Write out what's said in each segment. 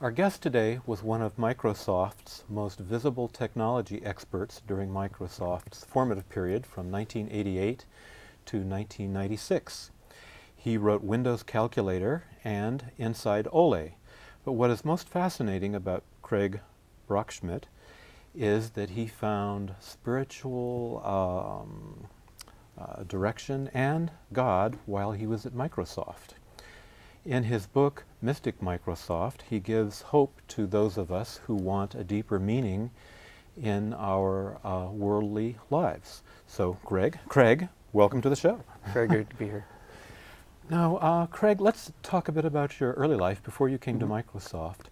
Our guest today was one of Microsoft's most visible technology experts during Microsoft's formative period from 1988 to 1996. He wrote Windows Calculator and Inside Ole. But what is most fascinating about Kraig Brockschmidt is that he found spiritual direction and God while he was at Microsoft. In his book, Mystic Microsoft, he gives hope to those of us who want a deeper meaning in our worldly lives. So, Kraig, welcome to the show. Very good to be here. Now, Kraig, let's talk a bit about your early life before you came to Microsoft.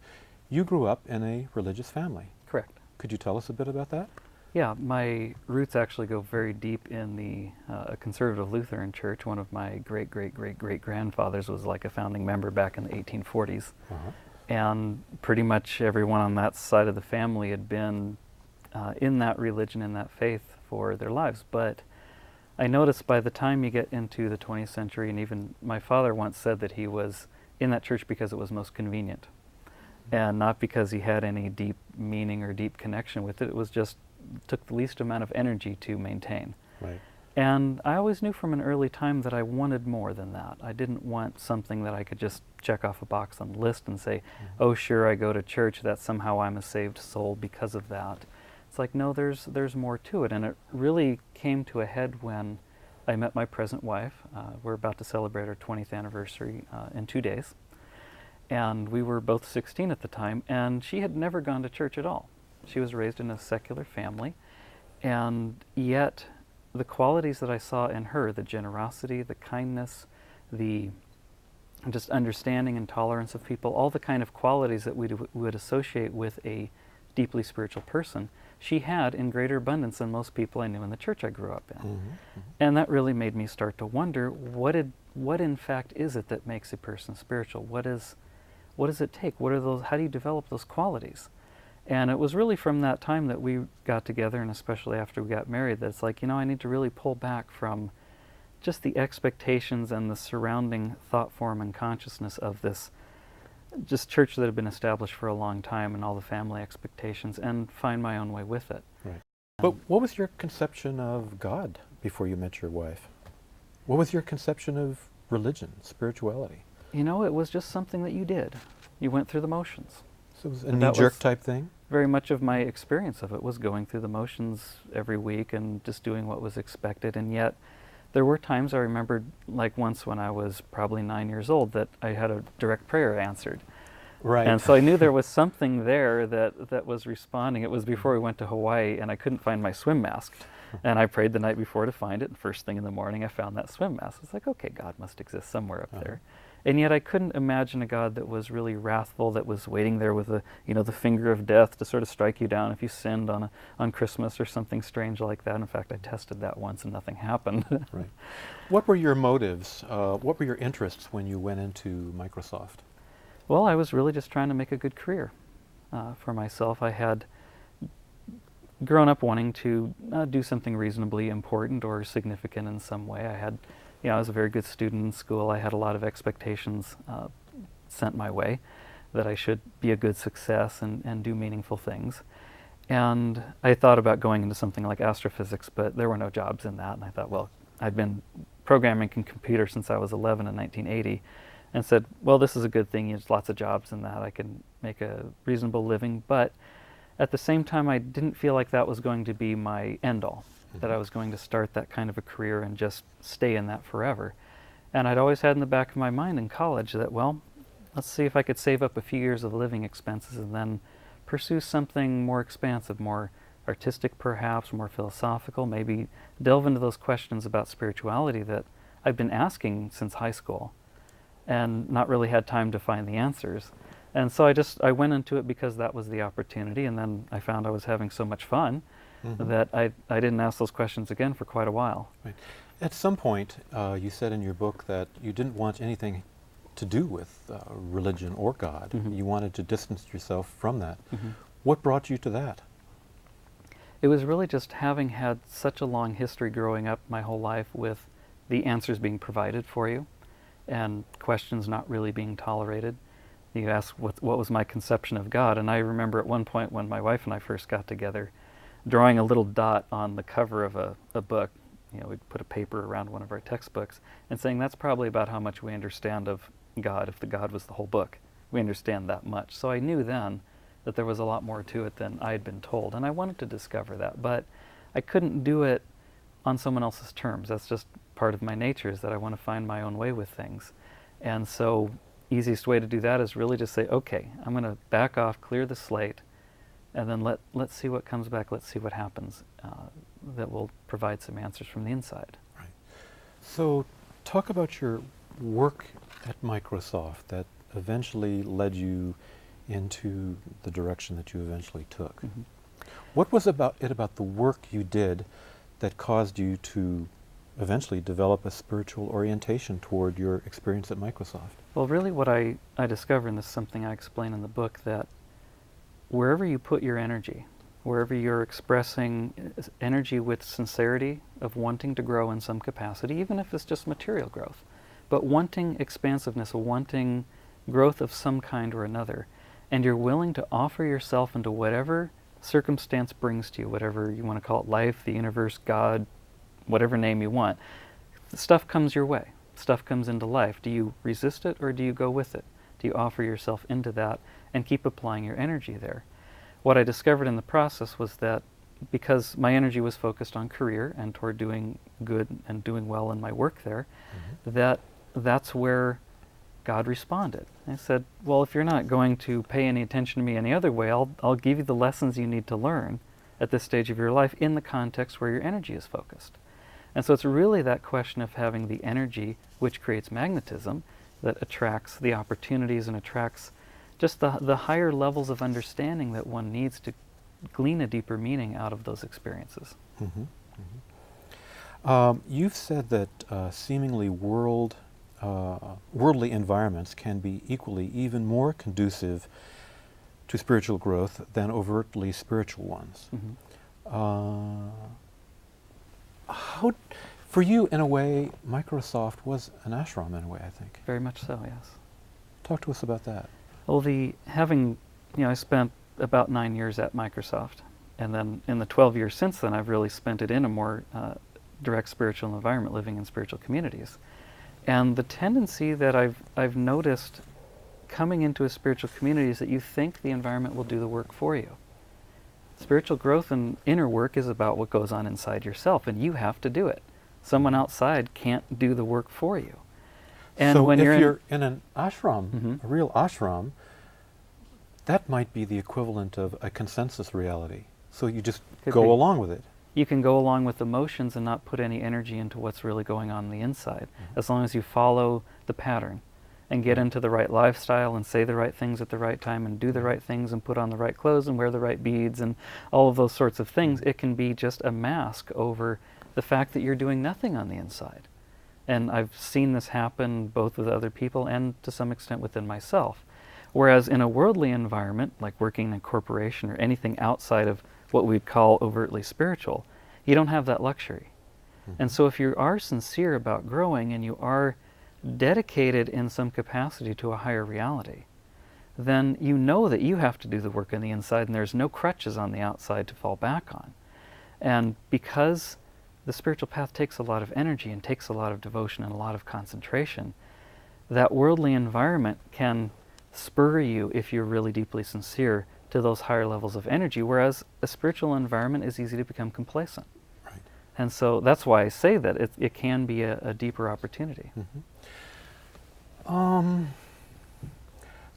You grew up in a religious family. Correct. Could you tell us a bit about that? Yeah, my roots actually go very deep in the conservative Lutheran church. One of my great-great-great-great-grandfathers was like a founding member back in the 1840s. And pretty much everyone on that side of the family had been in that religion, in that faith for their lives. But I noticed by the time you get into the 20th century, and even my father once said that he was in that church because it was most convenient, and not because he had any deep meaning or deep connection with it. It was just took the least amount of energy to maintain. Right. And I always knew from an early time that I wanted more than that. I didn't want something that I could just check off a box on the list and say, oh sure, I go to church, that somehow I'm a saved soul because of that. It's like, no, there's more to it. And it really came to a head when I met my present wife. We're about to celebrate our 20th anniversary in 2 days. And we were both 16 at the time, and she had never gone to church at all. She was raised in a secular family, and yet the qualities that I saw in her, the generosity, the kindness, the just understanding and tolerance of people, all the kind of qualities that we would associate with a deeply spiritual person, she had in greater abundance than most people I knew in the church I grew up in. And that really made me start to wonder, what in fact is it that makes a person spiritual? What does it take? What are those? How do you develop those qualities? And it was really from that time that we got together, and especially after we got married, that it's like, I need to really pull back from just the expectations and the surrounding thought form and consciousness of this just church that had been established for a long time and all the family expectations, and find my own way with it. Right. But what was your conception of God before you met your wife? What was your conception of religion, spirituality? It was just something that you did. You went through the motions. So it was a knee-jerk type thing? Very much of my experience of it was going through the motions every week and just doing what was expected. And yet there were times I remembered, like once when I was probably 9 years old, that I had a direct prayer answered. Right. And so I knew there was something there that was responding. It was before we went to Hawaii, and I couldn't find my swim mask. And I prayed the night before to find it, and first thing in the morning I found that swim mask. It's like, okay, God must exist somewhere up there. And yet I couldn't imagine a God that was really wrathful, that was waiting there with the finger of death to sort of strike you down if you sinned on Christmas or something strange like that. In fact, I tested that once and nothing happened. Right. What were your motives? What were your interests when you went into Microsoft? Well, I was really just trying to make a good career for myself. I had grown up wanting to do something reasonably important or significant in some way. I was a very good student in school. I had a lot of expectations sent my way that I should be a good success and do meaningful things. And I thought about going into something like astrophysics, but there were no jobs in that. And I thought, well, I'd been programming in computer since I was 11 in 1980, and said, well, this is a good thing. There's lots of jobs in that. I can make a reasonable living. But at the same time, I didn't feel like that was going to be my end-all, that I was going to start that kind of a career and just stay in that forever. And I'd always had in the back of my mind in college that, well, let's see if I could save up a few years of living expenses and then pursue something more expansive, more artistic perhaps, more philosophical, maybe delve into those questions about spirituality that I've been asking since high school and not really had time to find the answers. And so I went into it because that was the opportunity, and then I found I was having so much fun that I didn't ask those questions again for quite a while. Right. At some point, you said in your book that you didn't want anything to do with religion or God. You wanted to distance yourself from that. What brought you to that? It was really just having had such a long history growing up my whole life with the answers being provided for you and questions not really being tolerated. You asked what was my conception of God, and I remember at one point when my wife and I first got together, drawing a little dot on the cover of a book. We'd put a paper around one of our textbooks and saying that's probably about how much we understand of God. If the God was the whole book, we understand that much. So I knew then that there was a lot more to it than I had been told, and I wanted to discover that, but I couldn't do it on someone else's terms. That's just part of my nature, is that I want to find my own way with things. And so easiest way to do that is really just say, okay, I'm going to back off, clear the slate, and then let's see what comes back, let's see what happens. That will provide some answers from the inside. Right. So talk about your work at Microsoft that eventually led you into the direction that you eventually took. Mm-hmm. What was about the work you did that caused you to eventually develop a spiritual orientation toward your experience at Microsoft? Well, really what I discovered, and this is something I explain in the book, that wherever you put your energy, wherever you're expressing energy with sincerity of wanting to grow in some capacity, even if it's just material growth, but wanting expansiveness, wanting growth of some kind or another, and you're willing to offer yourself into whatever circumstance brings to you, whatever you want to call it, life, the universe, God, whatever name you want, stuff comes your way. Stuff comes into life. Do you resist it or do you go with it? Do you offer yourself into that and keep applying your energy there? What I discovered in the process was that because my energy was focused on career and toward doing good and doing well in my work there, that's where God responded. I said, well, if you're not going to pay any attention to me any other way, I'll give you the lessons you need to learn at this stage of your life in the context where your energy is focused. And so it's really that question of having the energy which creates magnetism that attracts the opportunities and attracts just the higher levels of understanding that one needs to glean a deeper meaning out of those experiences. Mm-hmm. Mm-hmm. You've said that seemingly worldly environments can be equally, even more conducive to spiritual growth than overtly spiritual ones. Mm-hmm. How, for you, in a way, Microsoft was an ashram in a way, I think. Very much so, yes. Talk to us about that. Well, I spent about 9 years at Microsoft, and then in the 12 years since then, I've really spent it in a more direct spiritual environment, living in spiritual communities. And the tendency that I've noticed coming into a spiritual community is that you think the environment will do the work for you. Spiritual growth and inner work is about what goes on inside yourself, and you have to do it. Someone outside can't do the work for you. And so when if you're in an ashram, Mm-hmm. a real ashram, that might be the equivalent of a consensus reality. So you just Could go be. along with it. You can go along with emotions and not put any energy into what's really going on the inside, as long as you follow the pattern and get into the right lifestyle and say the right things at the right time and do the right things and put on the right clothes and wear the right beads and all of those sorts of things. It can be just a mask over the fact that you're doing nothing on the inside. And I've seen this happen both with other people and to some extent within myself. Whereas in a worldly environment, like working in a corporation or anything outside of what we'd call overtly spiritual, you don't have that luxury. Mm-hmm. And so if you are sincere about growing and you are dedicated in some capacity to a higher reality, then you know that you have to do the work on the inside and there's no crutches on the outside to fall back on. And because the spiritual path takes a lot of energy and takes a lot of devotion and a lot of concentration, that worldly environment can spur you, if you're really deeply sincere, to those higher levels of energy, whereas a spiritual environment is easy to become complacent. Right. And so that's why I say that it can be a deeper opportunity. Mm-hmm.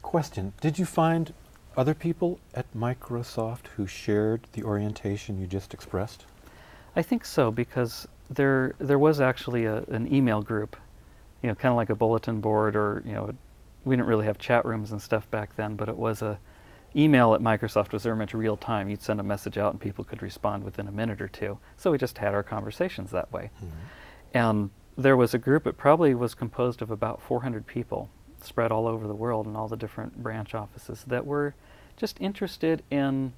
Question, did you find other people at Microsoft who shared the orientation you just expressed? I think so, because there was actually an email group, kind of like a bulletin board, or we didn't really have chat rooms and stuff back then, but it was email at Microsoft was very much real time. You'd send a message out and people could respond within a minute or two. So we just had our conversations that way. Mm-hmm. And there was a group, it probably was composed of about 400 people spread all over the world in all the different branch offices that were just interested in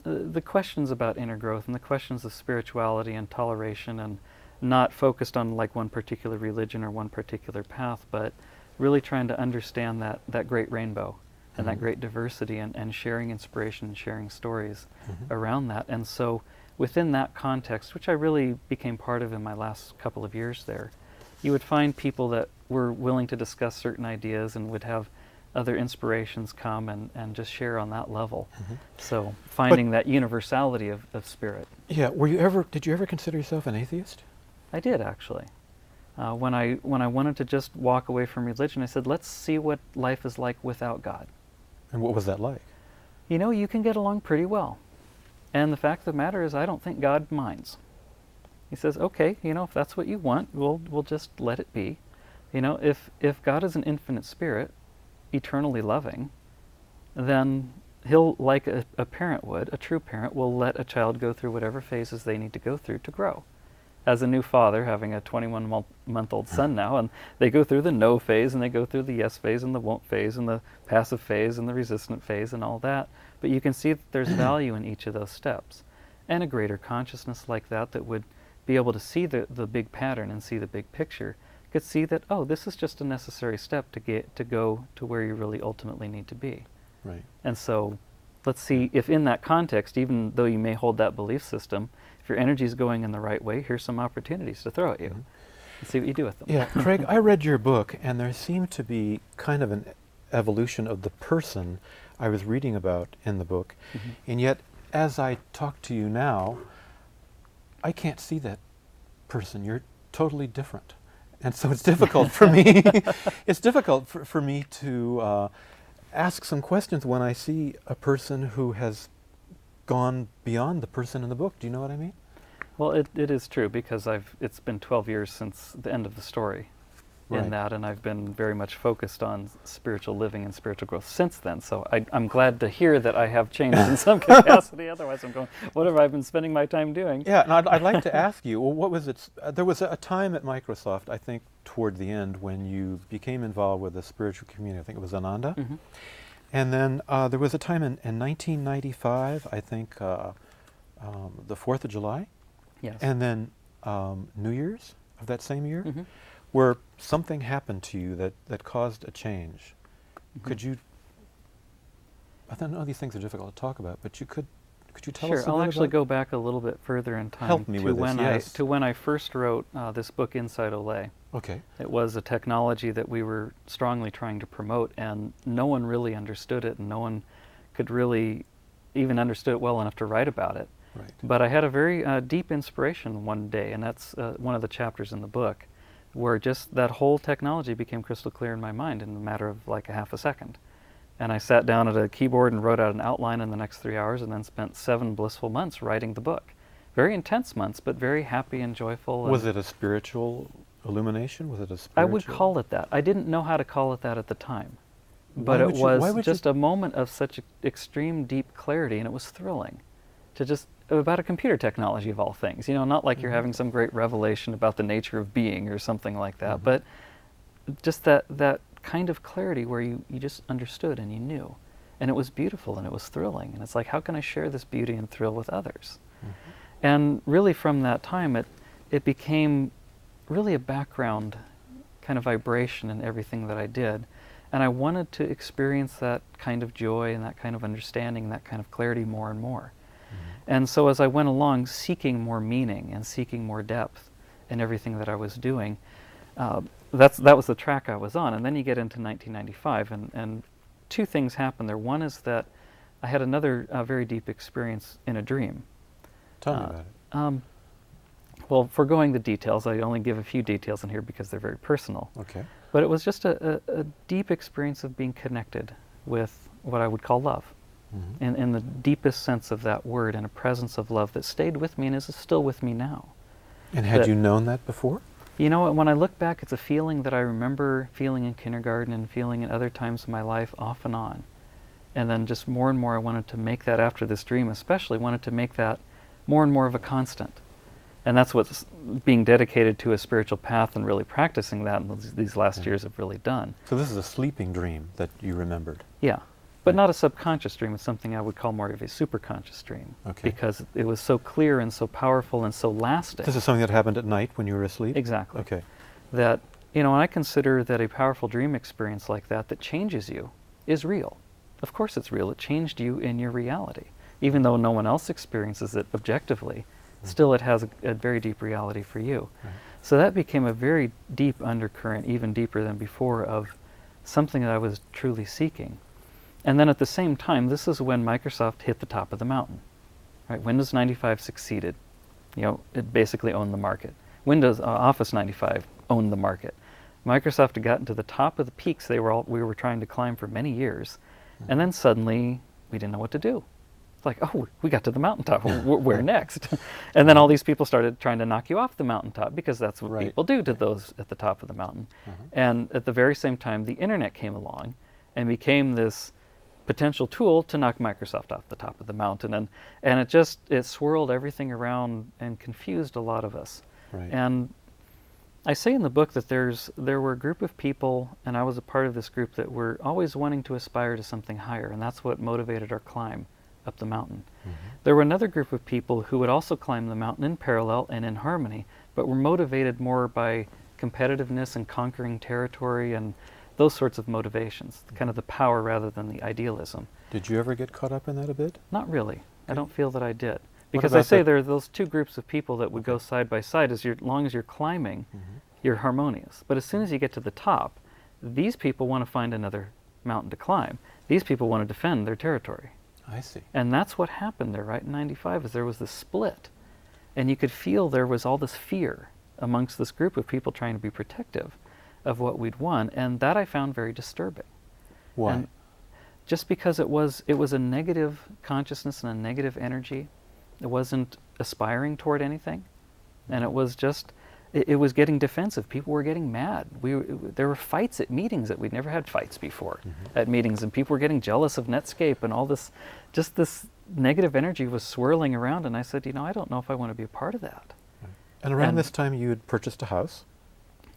the questions about inner growth and the questions of spirituality and toleration, and not focused on like one particular religion or one particular path, but really trying to understand that great rainbow and that great diversity, and sharing inspiration and sharing stories around that. And so within that context, which I really became part of in my last couple of years there, you would find people that were willing to discuss certain ideas and would have other inspirations come and just share on that level. So finding that universality of spirit. Yeah, did you ever consider yourself an atheist? I did, actually. When I wanted to just walk away from religion, I said, let's see what life is like without God. And what was that like? You know, you can get along pretty well. And the fact of the matter is, I don't think God minds. He says, okay, you know, if that's what you want, we'll just let it be. You know, if God is an infinite spirit, eternally loving, then he'll, like a parent would, a true parent will let a child go through whatever phases they need to go through to grow. As a new father, having a 21-month-old son now, and they go through the no phase, and they go through the yes phase, and the won't phase, and the passive phase, and the resistant phase, and all that. But you can see that there's value in each of those steps. And a greater consciousness like that would be able to see the big pattern and see the big picture, could see that, oh, this is just a necessary step to go to where you really ultimately need to be. Right. And so let's see if in that context, even though you may hold that belief system, if your energy is going in the right way, here's some opportunities to throw at you and see what you do with them. Yeah, Kraig, I read your book, and there seemed to be kind of an evolution of the person I was reading about in the book. And yet, as I talk to you now, I can't see that person. You're totally different. And so it's difficult for me. It's difficult for me to ask some questions when I see a person who has gone beyond the person in the book. Do you know what I mean? Well, it is true, because it's been 12 years since the end of the story in that, and I've been very much focused on spiritual living and spiritual growth since then. So I'm glad to hear that I have changed in some capacity. Otherwise, I'm going, what have I been spending my time doing? Yeah, and I'd like to ask you, well, what was it? There was a time at Microsoft, I think, toward the end, when you became involved with the spiritual community. I think it was Ananda. And then there was a time in 1995, I think, the 4th of July. Yes. And then New Year's of that same year, where something happened to you that caused a change. Could you, I don't know, these things are difficult to talk about, but could you tell us a little bit? Sure, I'll actually go back a little bit further in time. Help me with this, yes. To when I first wrote this book, Inside Olay. Okay. It was a technology that we were strongly trying to promote, and no one really understood it, and no one could really even understood it well enough to write about it. Right. But I had a very deep inspiration one day, and that's one of the chapters in the book, where just that whole technology became crystal clear in my mind in a matter of like a half a second. And I sat down at a keyboard and wrote out an outline in the next 3 hours, and then spent 7 blissful months writing the book. Very intense months, but very happy and joyful. Was it a spiritual illumination? Was it a spiritual? I would call it that. I didn't know how to call it that at the time. But it was just a moment of such extreme deep clarity, and it was thrilling. To just, about a computer technology of all things, you know, not like you're having some great revelation about the nature of being or something like that, but just that kind of clarity where you just understood and you knew. And it was beautiful and it was thrilling. And it's like, how can I share this beauty and thrill with others? And really from that time, it became really a background kind of vibration in everything that I did. And I wanted to experience that kind of joy and that kind of understanding and that kind of clarity more and more. And so as I went along seeking more meaning and seeking more depth in everything that I was doing, that was the track I was on. And then you get into 1995, and 2 things happened there. One is that I had another very deep experience in a dream. Tell me about it. Well, foregoing the details, I only give a few details in here because they're very personal. Okay. But it was just a deep experience of being connected with what I would call love. In the deepest sense of that word, and a presence of love that stayed with me and is still with me now. And had you known that before? You know, when I look back, it's a feeling that I remember feeling in kindergarten and feeling in other times in my life off and on. And then just more and more I wanted to make that, after this dream especially, wanted to make that more and more of a constant. And that's what's being dedicated to a spiritual path and really practicing that in these last years have really done. So this is a sleeping dream that you remembered? Yeah. But not a subconscious dream. It's something I would call more of a superconscious dream. Okay. Because it was so clear and so powerful and so lasting. This is something that happened at night when you were asleep? Exactly. Okay. That and I consider that a powerful dream experience like that changes you is real. Of course it's real. It changed you in your reality. Even though no one else experiences it objectively, still it has a very deep reality for you. Right. So that became a very deep undercurrent, even deeper than before, of something that I was truly seeking. And then at the same time, this is when Microsoft hit the top of the mountain. Right? Windows 95 succeeded. It basically owned the market. Windows Office 95 owned the market. Microsoft had gotten to the top of the peaks we were trying to climb for many years, and then suddenly we didn't know what to do. It's like, oh, we got to the mountaintop. Where next? And then all these people started trying to knock you off the mountaintop, because that's what people do to those at the top of the mountain. And at the very same time, the internet came along and became this potential tool to knock Microsoft off the top of the mountain. And it swirled everything around and confused a lot of us. Right. And I say in the book that there were a group of people, and I was a part of this group, that were always wanting to aspire to something higher, and that's what motivated our climb up the mountain. There were another group of people who would also climb the mountain in parallel and in harmony, but were motivated more by competitiveness and conquering territory and those sorts of motivations, kind of the power rather than the idealism. Did you ever get caught up in that a bit? Not really. I don't feel that I did. Because I say there are those two groups of people that would go side by side. As long as you're climbing, you're harmonious. But as soon as you get to the top, these people want to find another mountain to climb. These people want to defend their territory. I see. And that's what happened there, right, in 95, is there was this split. And you could feel there was all this fear amongst this group of people trying to be protective of what we'd won, and that I found very disturbing. Why? And just because it was a negative consciousness and a negative energy. It wasn't aspiring toward anything, and it was just, it was getting defensive. People were getting mad. There were fights at meetings that we'd never had fights before at meetings, and people were getting jealous of Netscape, and all this, just this negative energy was swirling around, and I said, I don't know if I want to be a part of that. And around this time you had purchased a house?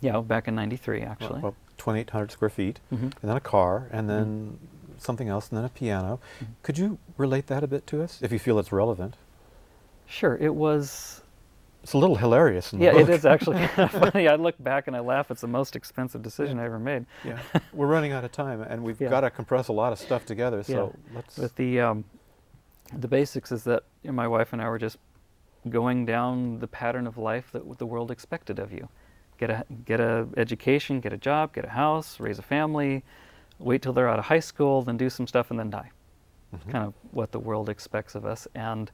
Yeah, back in 93, actually. Well, 2,800 square feet, and then a car, and then something else, and then a piano. Could you relate that a bit to us, if you feel it's relevant? Sure, it was... It's a little hilarious in the book. It is actually kind of funny. I look back and I laugh. It's the most expensive decision I ever made. Yeah, we're running out of time, and we've got to compress a lot of stuff together, so let's... But the basics is that my wife and I were just going down the pattern of life that the world expected of you. Get a education, get a job, get a house, raise a family, wait till they're out of high school, then do some stuff, and then die. Kind of what the world expects of us. And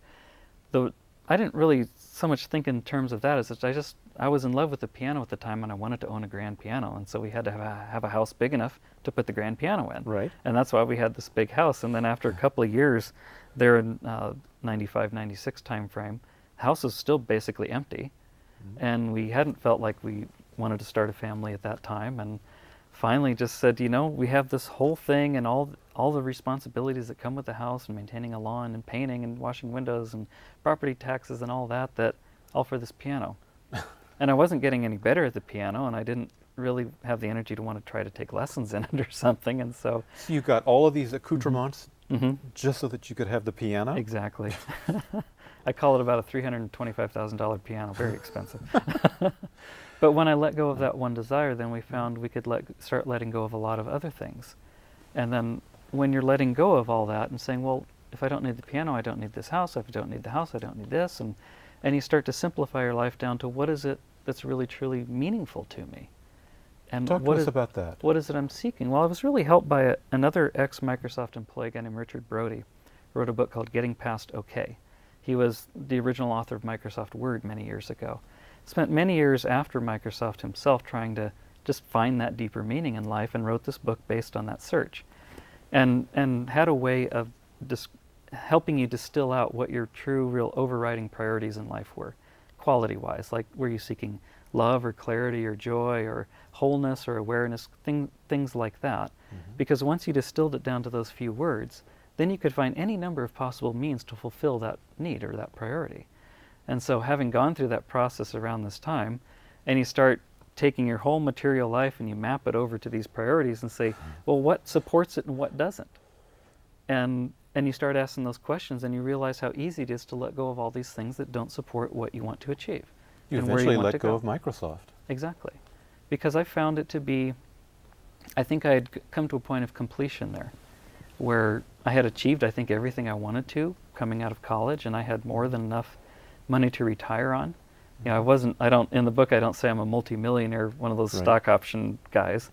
I didn't really so much think in terms of that as I was in love with the piano at the time, and I wanted to own a grand piano, and so we had to have a house big enough to put the grand piano in. Right. And that's why we had this big house. And then after a couple of years, there in 95, 96 time frame, the house was still basically empty, and we hadn't felt like we wanted to start a family at that time, and finally just said, we have this whole thing and all the responsibilities that come with the house, and maintaining a lawn and painting and washing windows and property taxes and all that all for this piano. And I wasn't getting any better at the piano, and I didn't really have the energy to want to try to take lessons in it or something, and so... So you got all of these accoutrements just so that you could have the piano? Exactly. I call it about a $325,000 piano, very expensive. But when I let go of that one desire, then we found we could start letting go of a lot of other things. And then when you're letting go of all that and saying, well, if I don't need the piano, I don't need this house. If I don't need the house, I don't need this. And you start to simplify your life down to what is it that's really, truly meaningful to me. And talk to us about that. What is it I'm seeking? Well, I was really helped by another ex-Microsoft employee, a guy named Richard Brody, who wrote a book called Getting Past OK. He was the original author of Microsoft Word many years ago. Spent many years after Microsoft himself trying to just find that deeper meaning in life, and wrote this book based on that search, and had a way of helping you distill out what your true, real overriding priorities in life were, quality-wise. Like, were you seeking love or clarity or joy or wholeness or awareness, things like that. Because once you distilled it down to those few words, then you could find any number of possible means to fulfill that need or that priority. And so having gone through that process around this time, and you start taking your whole material life and you map it over to these priorities and say, well, what supports it and what doesn't? And you start asking those questions, and you realize how easy it is to let go of all these things that don't support what you want to achieve. You eventually let go of Microsoft. Exactly. because I found it to be, I think I had come to a point of completion there, where I had achieved, I think, everything I wanted to coming out of college, and I had more than enough money to retire on. You know, in the book I don't say I'm a multimillionaire, one of those Right. stock option guys.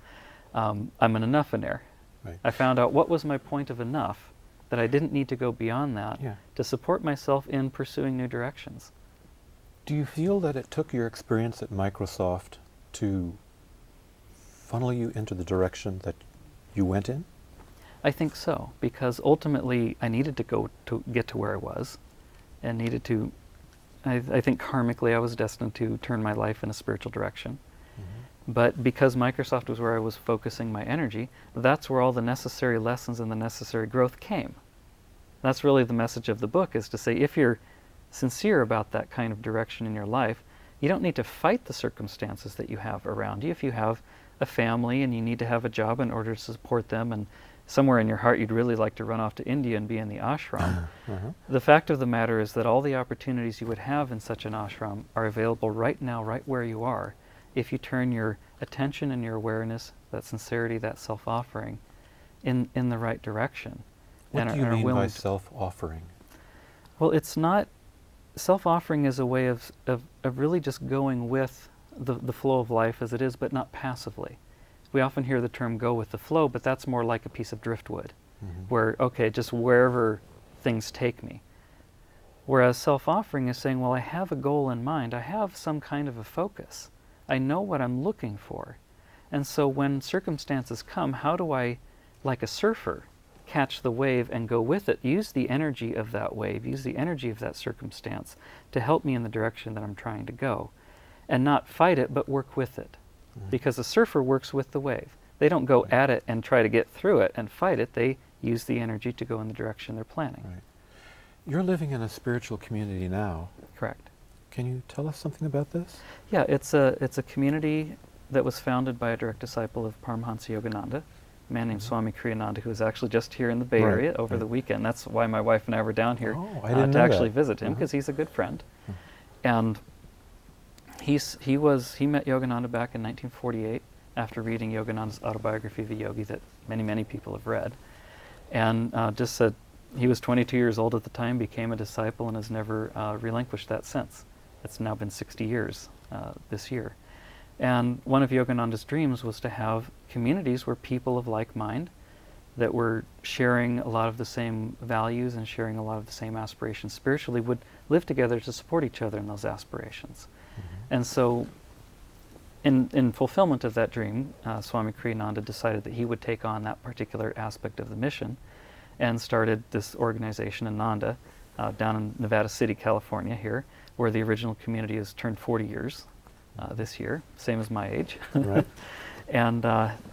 I'm an enoughaire. Right. I found out what was my point of enough, that I didn't need to go beyond that Yeah. to support myself in pursuing new directions. Do you feel that it took your experience at Microsoft to funnel you into the direction that you went in? I think so, because ultimately I needed to go to get to where I was, and needed to, I think karmically I was destined to turn my life in a spiritual direction. But because Microsoft was where I was focusing my energy, that's where all the necessary lessons and the necessary growth came. That's really the message of the book, is to say if you're sincere about that kind of direction in your life, you don't need to fight the circumstances that you have around you. If you have a family and you need to have a job in order to support them, and somewhere in your heart you'd really like to run off to India and be in the ashram, the fact of the matter is that all the opportunities you would have in such an ashram are available right now, right where you are, if you turn your attention and your awareness, that sincerity, that self-offering, in the right direction. What and do you are mean by willing self-offering? Well, it's not, self-offering is a way of really just going with the flow of life as it is, but not passively. We often hear the term go with the flow, but that's more like a piece of driftwood, where, okay, just wherever things take me. Whereas self-offering is saying, well, I have a goal in mind, I have some kind of a focus, I know what I'm looking for. And so when circumstances come, how do I, like a surfer, catch the wave and go with it, use the energy of that wave, use the energy of that circumstance to help me in the direction that I'm trying to go, and not fight it, but work with it. Because a surfer works with the wave. They don't go at it and try to get through it and fight it, they use the energy to go in the direction they're planning. Right. You're living in a spiritual community now. Correct. Can you tell us something about this? Yeah, it's a community that was founded by a direct disciple of Paramahansa Yogananda, a man named Swami Kriyananda, who was actually just here in the Bay Area over the weekend. That's why my wife and I were down here to actually visit him, because he's a good friend. And he met Yogananda back in 1948 after reading Yogananda's autobiography of a yogi that many people have read, and just said he was 22 years old at the time, became a disciple, and has never relinquished that since. It's now been 60 years this year. And one of Yogananda's dreams was to have communities where people of like mind, that were sharing a lot of the same values and sharing a lot of the same aspirations spiritually, would live together to support each other in those aspirations. And so in fulfillment of that dream, Swami Kriyananda decided that he would take on that particular aspect of the mission, and started this organization in Nanda, down in Nevada City, California here, where the original community has turned 40 years this year, same as my age. Right. And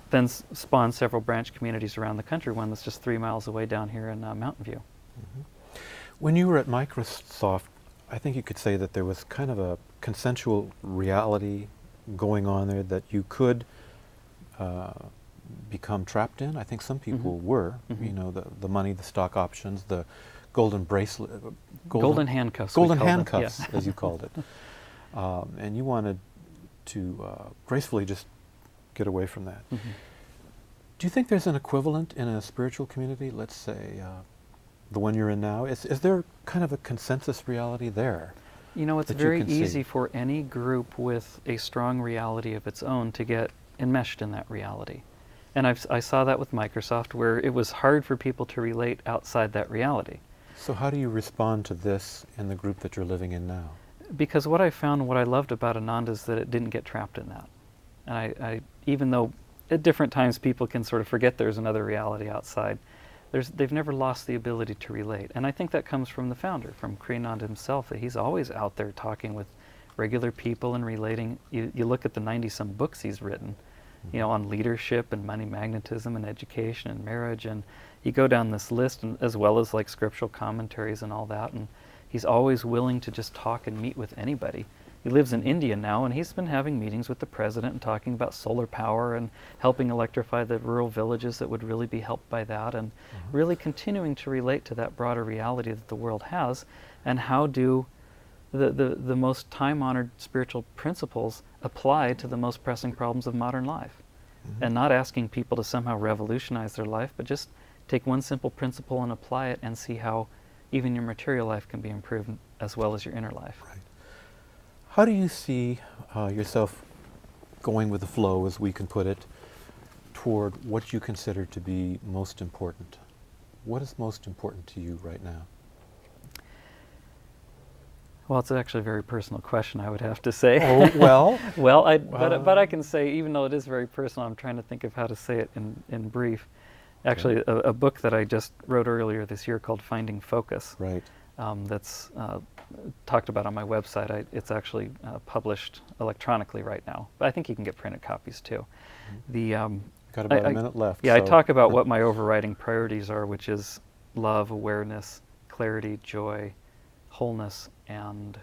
then spawned several branch communities around the country, one that's just 3 miles away down here in Mountain View. When you were at Microsoft, I think you could say that there was kind of a consensual reality going on there that you could become trapped in. I think some people were. You know, the money, the stock options, the golden bracelet, Golden handcuffs. golden we call them, handcuffs, yeah. as you called it. And you wanted to gracefully just get away from that. Do you think there's an equivalent in a spiritual community? Let's say the one you're in now. Is there kind of a consensus reality there? You know, it's very easy for any group with a strong reality of its own to get enmeshed in that reality. And I saw that with Microsoft, where it was hard for people to relate outside that reality. So how do you respond to this in the group that you're living in now? Because what I found, what I loved about Ananda is that it didn't get trapped in that. And I even though at different times people can sort of forget there's another reality outside, they've never lost the ability to relate. And I think that comes from the founder, from Kriyananda himself, that he's always out there talking with regular people and relating. You look at the 90-some books he's written, you know, on leadership and money magnetism and education and marriage, and you go down this list, and as well as like scriptural commentaries and all that, and he's always willing to just talk and meet with anybody. He lives in India now, and he's been having meetings with the president and talking about solar power and helping electrify the rural villages that would really be helped by that, and really continuing to relate to that broader reality that the world has, and how do the most time-honored spiritual principles apply to the most pressing problems of modern life. And not asking people to somehow revolutionize their life, but just take one simple principle and apply it and see how even your material life can be improved as well as your inner life. Right. How do you see yourself going with the flow, as we can put it, toward what you consider to be most important? What is most important to you right now? Well, it's actually a very personal question, I would have to say. Oh, well. Well, but I can say, even though it is very personal, I'm trying to think of how to say it in brief. Actually, Okay. a book that I just wrote earlier this year called Finding Focus. Right. That's talked about on my website. It's actually published electronically right now, but I think you can get printed copies too. Got about a minute left. Yeah, so. I talk about what my overriding priorities are, which is love, awareness, clarity, joy, wholeness, and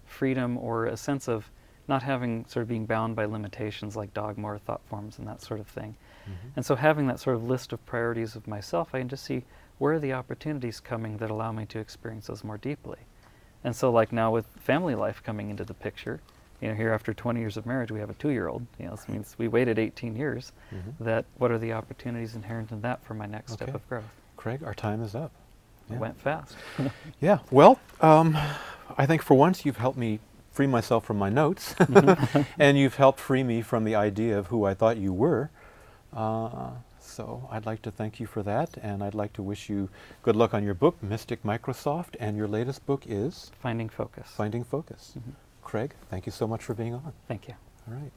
freedom, or a sense of not having sort of being bound by limitations like dogma or thought forms and that sort of thing. And so having that sort of list of priorities of myself, I can just see where are the opportunities coming that allow me to experience those more deeply. And so like now with family life coming into the picture, you know, here after 20 years of marriage, we have a 2-year-old. You know, this means we waited 18 years. That what are the opportunities inherent in that for my next step of growth? Kraig, our time is up. It went fast. Yeah, well, I think for once you've helped me free myself from my notes, and you've helped free me from the idea of who I thought you were. So I'd like to thank you for that, and I'd like to wish you good luck on your book, Mystic Microsoft, and your latest book is? Finding Focus. Finding Focus. Kraig, thank you so much for being on. Thank you. All right.